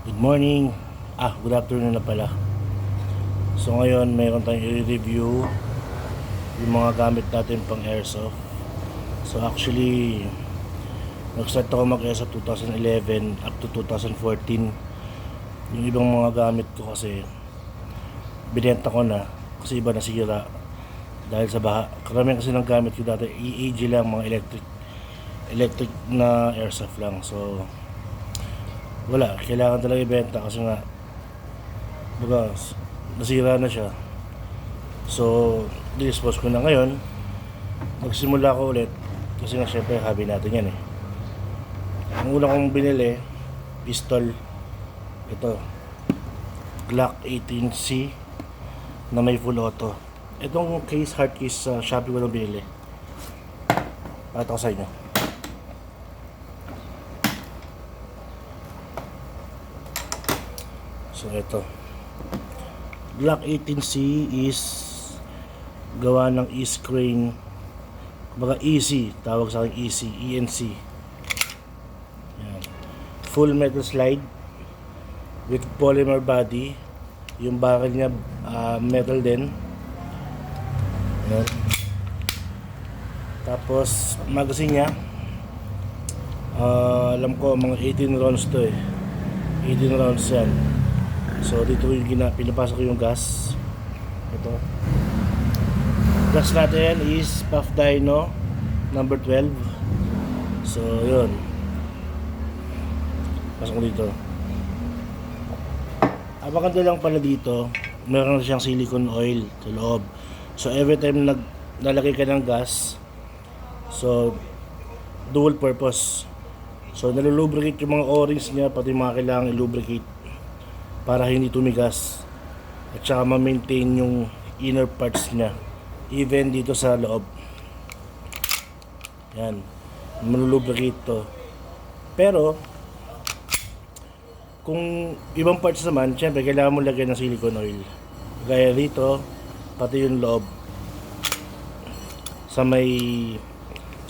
Good morning. Good afternoon na pala. So ngayon, mayroon tayong i-review yung mga gamit natin pang airsoft. So actually, nag-start ako mag-airsoft 2011 up to 2014. Yung ibang mga gamit ko kasi binenta ko na kasi iba nasira dahil sa baha. Karamihan kasi ng gamit ko dati EAG lang, mga electric na airsoft lang. So wala, kailangan talaga ibenta kasi nga baga nasira na siya. So dispose ko na ngayon. Magsimula ako ulit kasi nga syempre hobby natin yan eh. Ang una kong binili, pistol, ito Glock 18C na may full auto. Itong case, hard case sa Shopee ko lang binili. Pakita ko sa inyo. So ito Glock 18C is gawa ng E-Screen, kumbaga EC, tawag sa akin EC, ENC. Yan. Full metal slide with polymer body. Yung barrel niya metal din. Yan. Tapos magazine niya, alam ko mga 18 rounds to eh. 18 rounds yan. So dito yung pinapasok ko yung gas. Ito. Gas natin is Puff Dino number 12. So yun. Pasok ko dito. Maganda lang pala dito, meron siyang silicone oil sa loob. So every time nalagay ka ng gas, so dual purpose. So nalulubricate yung mga O-rings niya, pati mga kailangan i-lubricate para hindi tumigas at saka ma-maintain yung inner parts niya even dito sa loob. Yan, malulubricate to. Pero kung ibang parts naman, syempre kailangan mo lagyan ng silicone oil gaya dito, pati yung loob sa may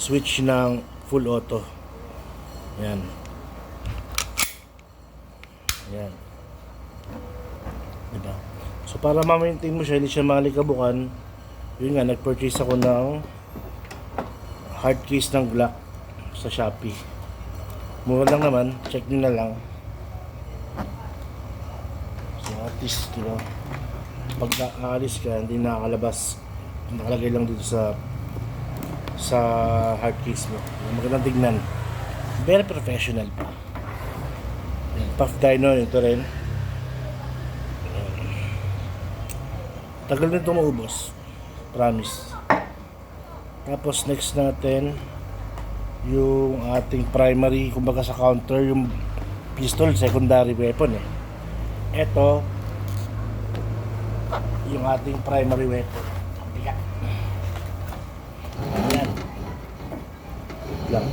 switch ng full auto. Yan. Yan. Diba? So para ma-maintain mo siya, hindi siya malikabukan, yun nga, nag-purchase ako ng hard case ng Glock sa Shopee. Mura lang naman, check nyo na lang. So at least, diba, pag aalis ka, hindi nakakalabas, nakalagay lang dito sa hard case mo. Magandang tignan, very professional pa. Puff Dino, ito rin. Tagal nito maubos, promise. Tapos next natin yung ating primary, kumbaga sa counter, yung pistol, secondary weapon eh. Ito yung ating primary weapon. Ayan lang.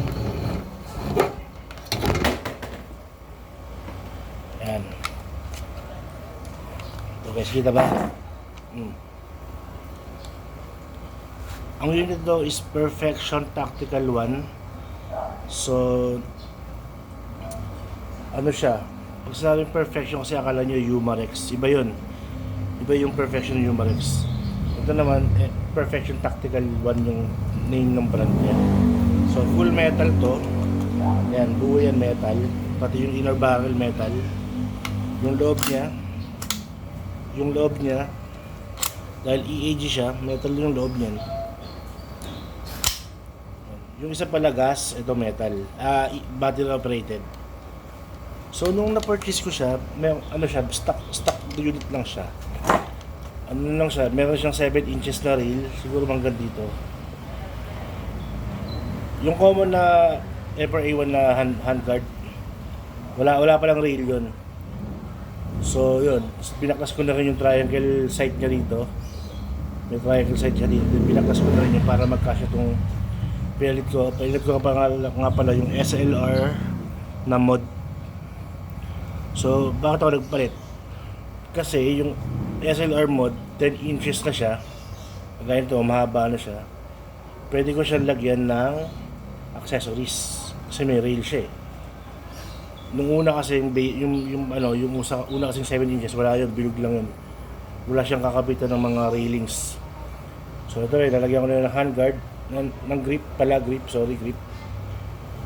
Ayan. So guys, kita ba? Ang unit daw is Perfection Tactical 1. So ano siya, pag sinabing Perfection kasi akala nyo Umarex, iba yun. Iba yung Perfection Umarex. Ito naman Perfection Tactical 1 yung name ng brand niya. So full metal to. Yan, buo yan metal, pati yung inner barrel metal. Yung loob niya dahil EAG siya, metal yung loob niyan. Yung isa pala gas, ito metal, battery operated. So nung na-purchase ko siya, may ano siya, stock unit lang siya. Ano lang siya, meron siyang 7 inches na reel, siguro hanggang dito. Yung common na FRA1 na handguard, wala palang reel yun. So yun, pinaklas ko na rin yung triangle sight niya dito. May triangle sight siya dito, pinaklas ko na rin yun para magkasya itong Pilit ko pa nga pala yung SLR na mod. So bakit ako nagpalit? Kasi yung SLR mod 10 inches na siya, kagaya nito, mahaba na siya. Pwede ko siyang lagyan ng accessories kasi may rail siya eh. Nung una kasi una kasing 7 inches, wala yun, bilog lang yun. Wala siyang kakapitan ng mga railings. So ito rin, lalagyan ko na ng handguard, ng grip, grip.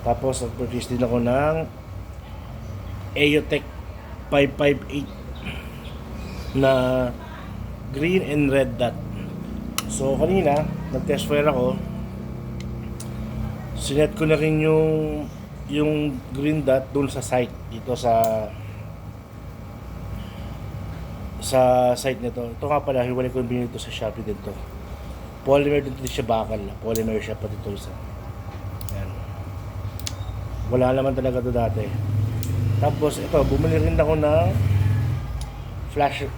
Tapos nag-purchase din ako ng EOTech 558 na green and red dot. So kanina, nag-test fire ako. Sinet ko na rin yung green dot dun sa site dito sa site nito. Ito nga pala, hiwalay ko yung binili ito sa Shopee dito. Polymer dito siya, bakal. Polymer siya pati ito isa. Ayan. Wala naman talaga ito dati. Tapos ito, bumili rin ako ng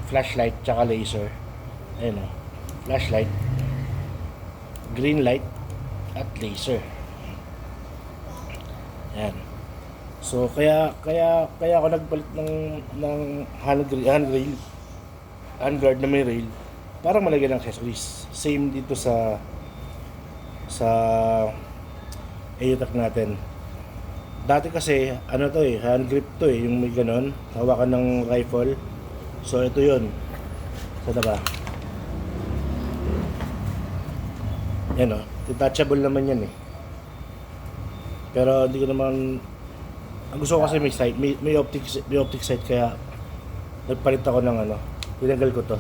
flashlight tsaka laser. Ayan o. Flashlight, green light at laser. Ayan. So kaya ako nagpalit ng handguard na may rail para malagyan ng accessories. Same dito sa EOTech natin. Dati kasi ano to hand grip to yung may ganon, hawakan ng rifle. So ito 'yon. So diba? Yan o, detachable naman yan Pero hindi ko naman, ang gusto ko kasi may sight, may optic sight, kaya nagpalit ako ng tinanggal ko to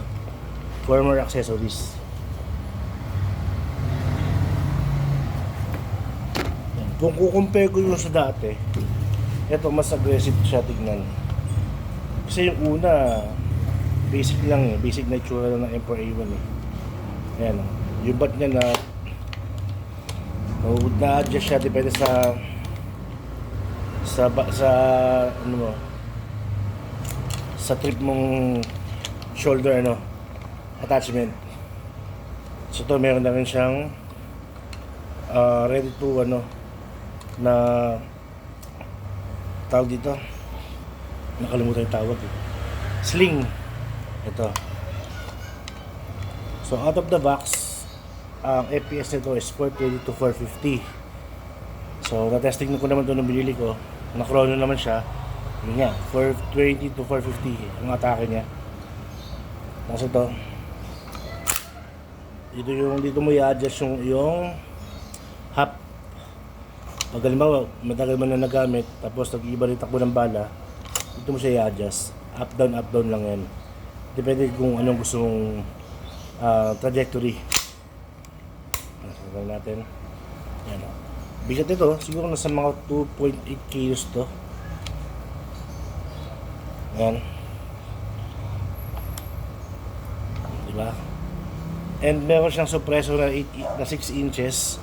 for more accessories. Yan. Kung kukumpare ko yung sa dati, ito mas aggressive siya tignan. Kasi yung una, basic lang basic na itsura lang ng M4A1 Ayan yung bat niya na-adjust siya depende sa trip mong shoulder attachment. So to meron na rin siyang ready to na tawag dito, nakalimutan yung tawag sling ito. So out of the box, ang FPS nito is 420 to 450. So na-testing ko naman ito nung binili ko, na-chrono naman siya. Yun nga, 420 to 450 ang atake niya. Tapos dito mo i-adjust yung half. Pag halimbawa matagal mo na nagamit, tapos nag-iba rin takbo ng bala, dito mo siya i-adjust. Up down lang yan. Depende kung anong gusto mong trajectory. Sabi natin. Yan o. Bigat ito, siguro nasa mga 2.8 kilos to. Yan. Diba? And meron siyang suppressor na 6 inches.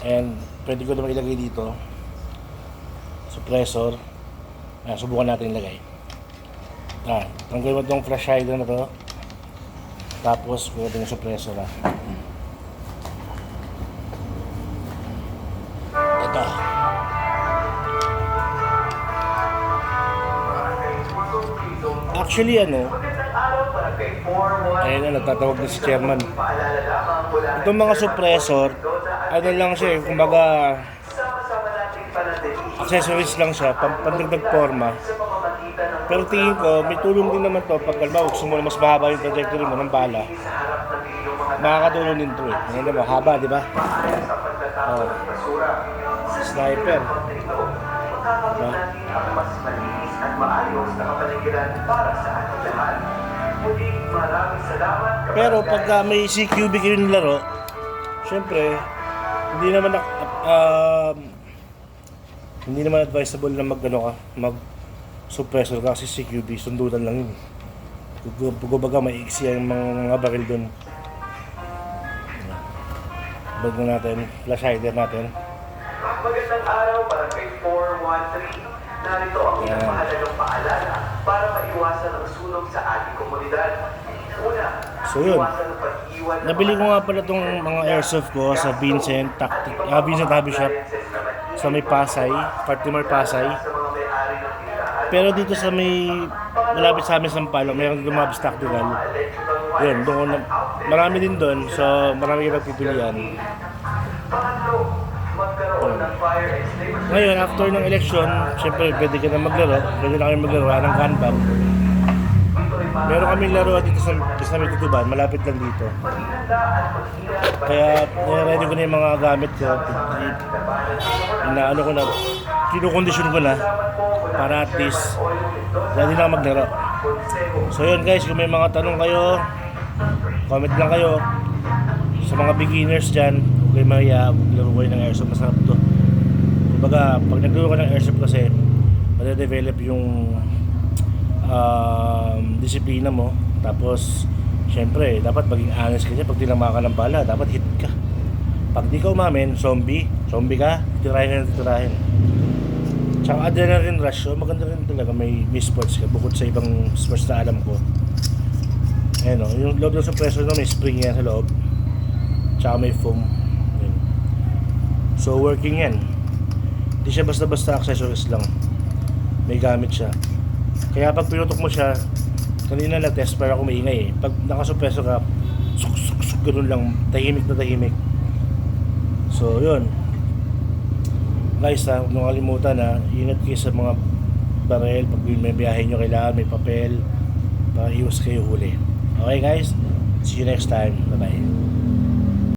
And pwede ko naman ilagay dito. Suppressor. Ayan, subukan natin ilagay. Tanggalin mo itong flash hider na to. Tapos pwede natin yung suppressor Ito. Actually ayun na, nagtatawag na si chairman. Itong mga suppressor, lang siya kumbaga accessories lang siya, pandagdag forma. Pero tingin ko, may tulong din naman to pag gusto mo mas mahaba yung trajectory mo ng bala. Makakatulong din to Ano ba, haba, di ba? Sniper. Diba? Pero pagka may CQB kayo ng laro, syempre, hindi naman advisable na mag suppressor kasi CQB, sundutan lang yun. Kumbaga maiksi ang mga baril dun. Bag na natin, flash hider natin. Magandang araw para kay 413. Narito ang pinamahalagang paalala para maiwasan ang sunog sa ating komunidad. Una, so yun, nabili ko nga pala itong mga airsoft ko sa Vincent Hobby Shop sa may Pasay, Fatimar Pasay. Pero dito sa malapit sa amin sa Sampaloc, mayroon dito mga tactical. Yun, marami din doon, so marami yung pagpipilian. ng fire extinguisher. Ngayon, after ng election, syempre pwede ka na maglaro. Pwede na kayo maglaro ng Kanban. Meron kaming laro dito sa may Tutuban, malapit lang dito. Kaya ready ko na yung mga gamit ko. Inaano ko na, kinukondisyon ko na para at least ready na ako maglaro. So yun guys, kung may mga tanong kayo, comment lang kayo. Sa mga beginners dyan, huwag kayo mahiya, maglaro kayo ng airsoft, masarap to. Kumbaga, pag naglaro ka ng airsoft kasi, made-develop yung disiplina mo. Tapos syempre dapat maging honest ka dyan. Pag tinama ka ng bala, dapat hit ka. Pag di ka umamin, zombie ka, titirahin. Tsaka adrenaline rush, so maganda rin talaga may sports ka bukod sa ibang sports na alam ko. Ayan o, yung loob ng suppressor na may spring yan sa loob, tsaka may foam. Ayan. So working yan, hindi siya basta-basta accessories lang, may gamit siya. Kaya pag pinutok mo siya, kanina na-test para ako maingay eh. Pag nakasuppreso ka, suk, ganun lang, tahimik na tahimik. So, yun. Guys ha, huwag nyo kalimutan ha, ingat kayo sa mga barel. Pag may biyahe nyo, kailangan may papel para iwas kayo huli. Okay guys, see you next time. Bye-bye.